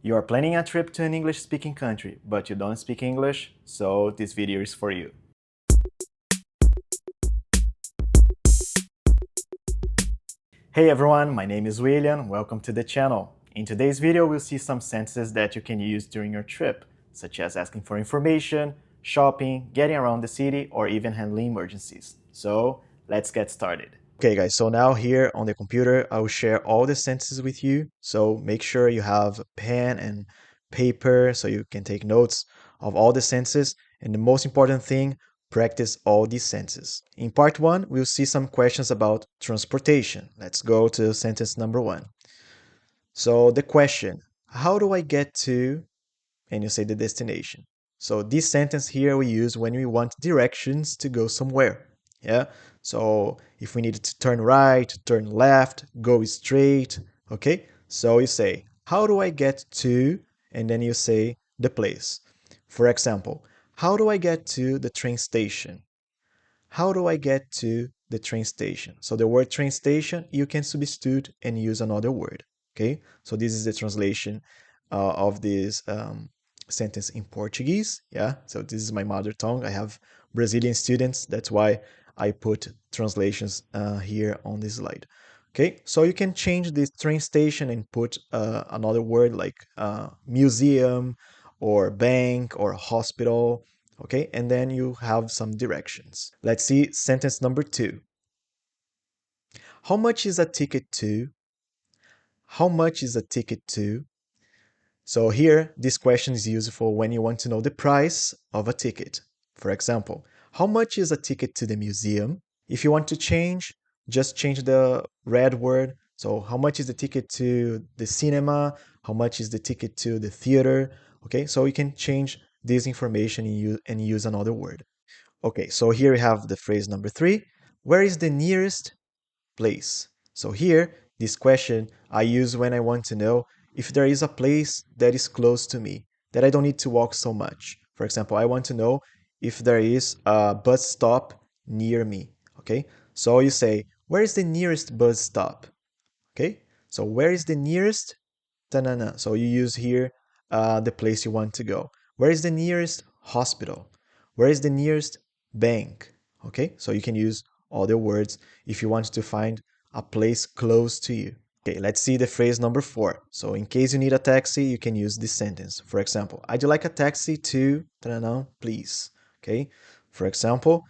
You are planning a trip to an English-speaking country, but you don't speak English, so this video is for you. Hey everyone, my name is William, welcome to the channel. In today's video, we'll see some sentences that you can use during your trip, such as asking for information, shopping, getting around the city, or even handling emergencies. So, let's get started. Okay guys, so now here on the computer, I will share all the sentences with you. So make sure you have a pen and paper so you can take notes of all the sentences. And the most important thing, practice all these sentences. In part one, we'll see some questions about transportation. Let's go to sentence number one. So the question, how do I get to, and you say the destination. So this sentence here we use when we want directions to go somewhere. Yeah. So if we need to turn right, turn left, go straight. Okay. So you say, how do I get to, and then you say the place. For example, how do I get to the train station? How do I get to the train station? So the word train station, you can substitute and use another word. Okay, so this is the translation of this sentence in Portuguese. Yeah, so this is my mother tongue. I have Brazilian students. That's why I put translations here on this slide. Okay, so you can change this train station and put another word like museum or bank or hospital. Okay, and then you have some directions. Let's see sentence number two. How much is a ticket to? How much is a ticket to? So here, this question is useful when you want to know the price of a ticket. For example, how much is a ticket to the museum? If you want to change, just change the red word. So how much is the ticket to the cinema? How much is the ticket to the theater? Okay, so you can change this information and use another word. Okay, so here we have the phrase number three. Where is the nearest place? So here, this question I use when I want to know if there is a place that is close to me, that I don't need to walk so much. For example, I want to know if there is a bus stop near me. Okay, so you say, where is the nearest bus stop? Okay, so where is the nearest? Ta-na-na. So you use here the place you want to go. Where is the nearest hospital? Where is the nearest bank? Okay, so you can use other words if you want to find a place close to you. Okay, let's see the phrase number four. So in case you need a taxi, you can use this sentence. For example, I'd like a taxi to, ta-na-na, please. Okay, for example,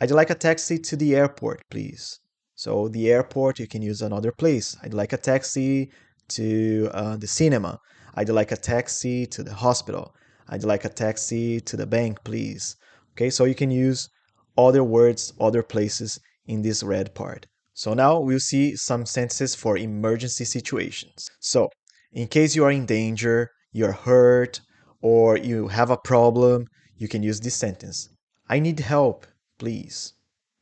I'd like a taxi to the airport, please. So the airport, you can use another place. I'd like a taxi to the cinema. I'd like a taxi to the hospital. I'd like a taxi to the bank, please. Okay, so you can use other words, other places in this red part. So now we'll see some sentences for emergency situations. So in case you are in danger, you're hurt, or you have a problem, you can use this sentence. I need help, please.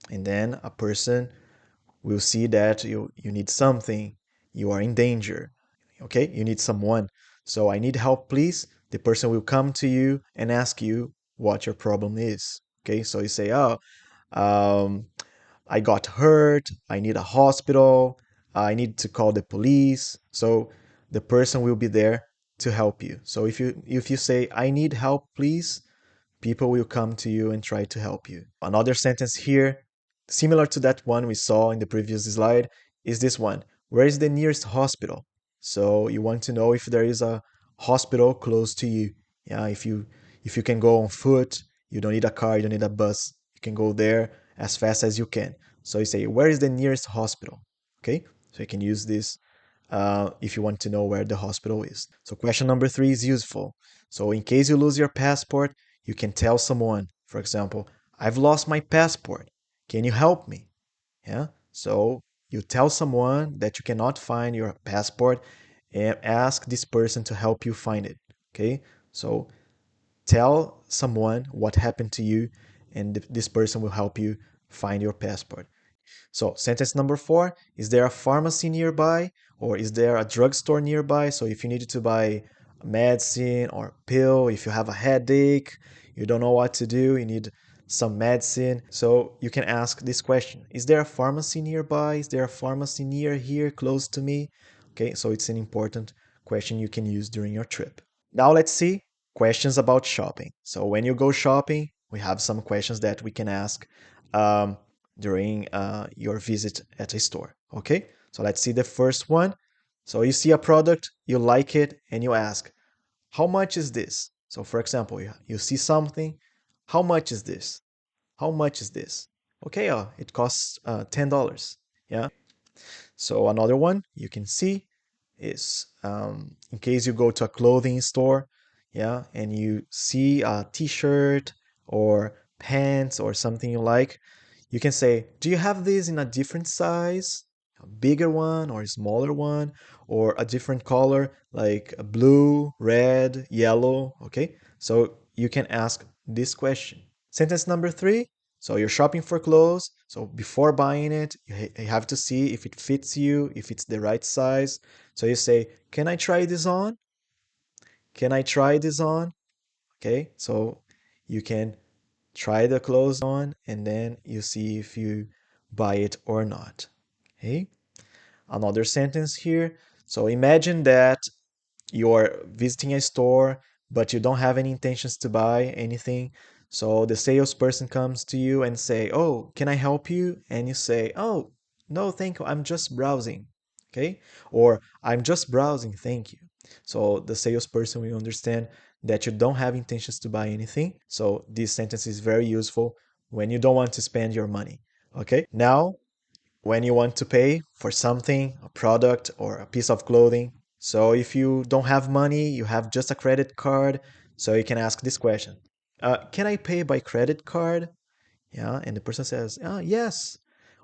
And then a person will see that you need something, you are in danger, okay? You need someone. So I need help, please. The person will come to you and ask you what your problem is, okay? So you say, oh, um, I got hurt, I need a hospital, I need to call the police. So the person will be there to help you. So if you say, I need help, please, people will come to you and try to help you. Another sentence here, similar to that one we saw in the previous slide, is this one. Where is the nearest hospital? So you want to know if there is a hospital close to you. Yeah, if you can go on foot, you don't need a car, you don't need a bus. You can go there as fast as you can. So you say, where is the nearest hospital? Okay, so you can use this if you want to know where the hospital is. So question number three is useful. So in case you lose your passport, you can tell someone, for example, I've lost my passport. Can you help me? Yeah. So you tell someone that you cannot find your passport and ask this person to help you find it. Okay. So tell someone what happened to you, and this person will help you find your passport. So sentence number four, is there a pharmacy nearby or is there a drugstore nearby? So if you need to buy medicine or pill, if you have a headache, you don't know what to do, you need some medicine. So you can ask this question, is there a pharmacy nearby? Is there a pharmacy near here, close to me? Okay, so it's an important question you can use during your trip. Now let's see questions about shopping. So when you go shopping, we have some questions that we can ask um, during your visit at a store. Okay, so let's see the first one. So you see a product, you like it, and you ask, how much is this? So for example, you see something, how much is this? How much is this? Okay, it costs $10. Yeah. So another one you can see is in case you go to a clothing store, yeah, and you see a t-shirt or pants or something you like, you can say, do you have this in a different size? A bigger one or a smaller one or a different color like a blue, red, yellow, okay? So you can ask this question. Sentence number three. So you're shopping for clothes. So before buying it, you have to see if it fits you, if it's the right size. So you say, can I try this on? Can I try this on? Okay, so you can try the clothes on and then you see if you buy it or not. Okay, another sentence here. So imagine that you're visiting a store, but you don't have any intentions to buy anything. So the salesperson comes to you and say, "Oh, can I help you?" And you say, "Oh, no, thank you. I'm just browsing." Okay? Or I'm just browsing, thank you. So the salesperson will understand that you don't have intentions to buy anything. So this sentence is very useful when you don't want to spend your money. Okay? Now, when you want to pay for something, a product or a piece of clothing. So if you don't have money, you have just a credit card, so you can ask this question. Can I pay by credit card? Yeah, and the person says, yes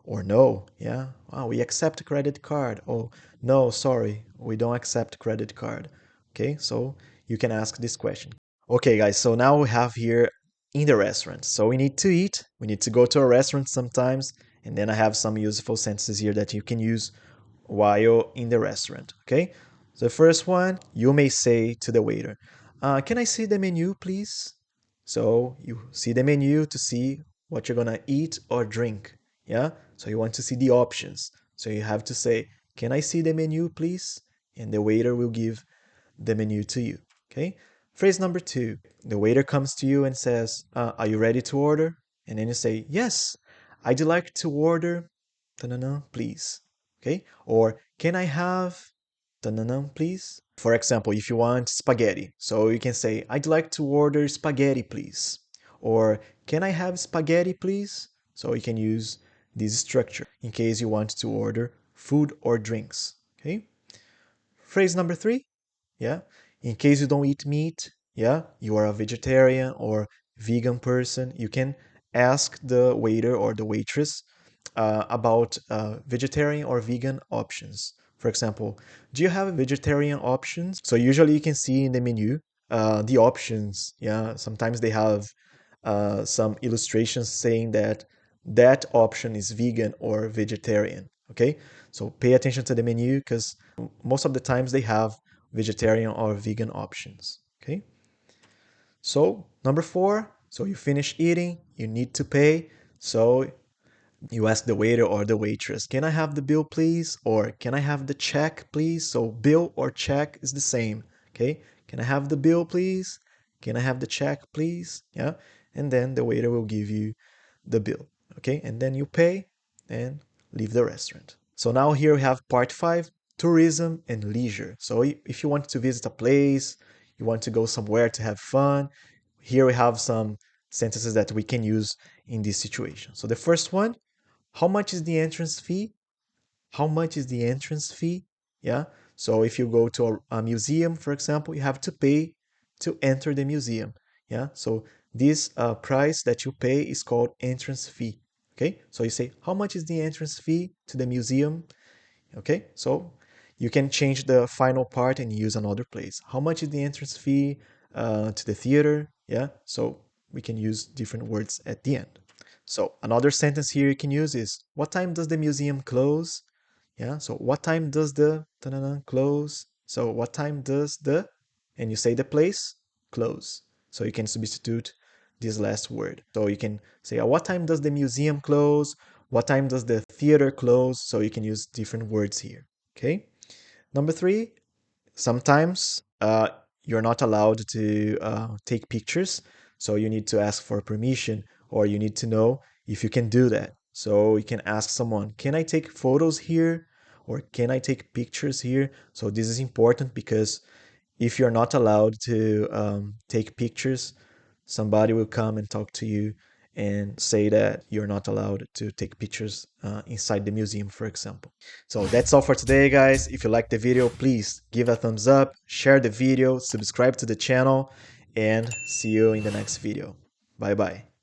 or no. Yeah, we accept credit card. Oh, no, sorry, we don't accept credit card. Okay, so you can ask this question. Okay, guys, so now we have here in the restaurant. So we need to eat, we need to go to a restaurant sometimes, and then I have some useful sentences here that you can use while in the restaurant. Okay, so the first one, you may say to the waiter, can I see the menu, please? So you see the menu to see what you're gonna eat or drink. Yeah, so you want to see the options. So you have to say, can I see the menu, please? And the waiter will give the menu to you. Okay. Phrase number two, the waiter comes to you and says, are you ready to order? And then you say, yes, I'd like to order, please. Okay. Or can I have, please? For example, if you want spaghetti, so you can say, I'd like to order spaghetti, please. Or can I have spaghetti, please? So you can use this structure in case you want to order food or drinks. Okay. Phrase number three, yeah, in case you don't eat meat, yeah, you are a vegetarian or vegan person, you can ask the waiter or the waitress about vegetarian or vegan options. For example, do you have vegetarian options? So usually you can see in the menu the options. Yeah, sometimes they have some illustrations saying that that option is vegan or vegetarian. Okay, so pay attention to the menu because most of the times they have vegetarian or vegan options. Okay, so number four, so you finish eating, you need to pay. So you ask the waiter or the waitress, can I have the bill, please? Or can I have the check, please? So bill or check is the same. Okay, can I have the bill, please? Can I have the check, please? Yeah, and then the waiter will give you the bill. Okay, and then you pay and leave the restaurant. So now here we have part five, tourism and leisure. So if you want to visit a place, you want to go somewhere to have fun, here we have some sentences that we can use in this situation. So the first one, how much is the entrance fee? How much is the entrance fee? Yeah. So if you go to a museum, for example, you have to pay to enter the museum. Yeah. So this price that you pay is called entrance fee. Okay. So you say, how much is the entrance fee to the museum? Okay. So you can change the final part and use another place. How much is the entrance fee to the theater? Yeah. So we can use different words at the end. So another sentence here you can use is, what time does the museum close? Yeah, so what time does the close? So what time does the, and you say the place, close. So you can substitute this last word. So you can say, what time does the museum close? What time does the theater close? So you can use different words here. Okay. Number three, Sometimes you're not allowed to take pictures, so you need to ask for permission, or you need to know if you can do that. So you can ask someone, can I take photos here? Or can I take pictures here? So this is important because if you're not allowed to take pictures, somebody will come and talk to you and say that you're not allowed to take pictures inside the museum, for example. So that's all for today, guys. If you liked the video, please give a thumbs up, share the video, subscribe to the channel, and see you in the next video. Bye bye.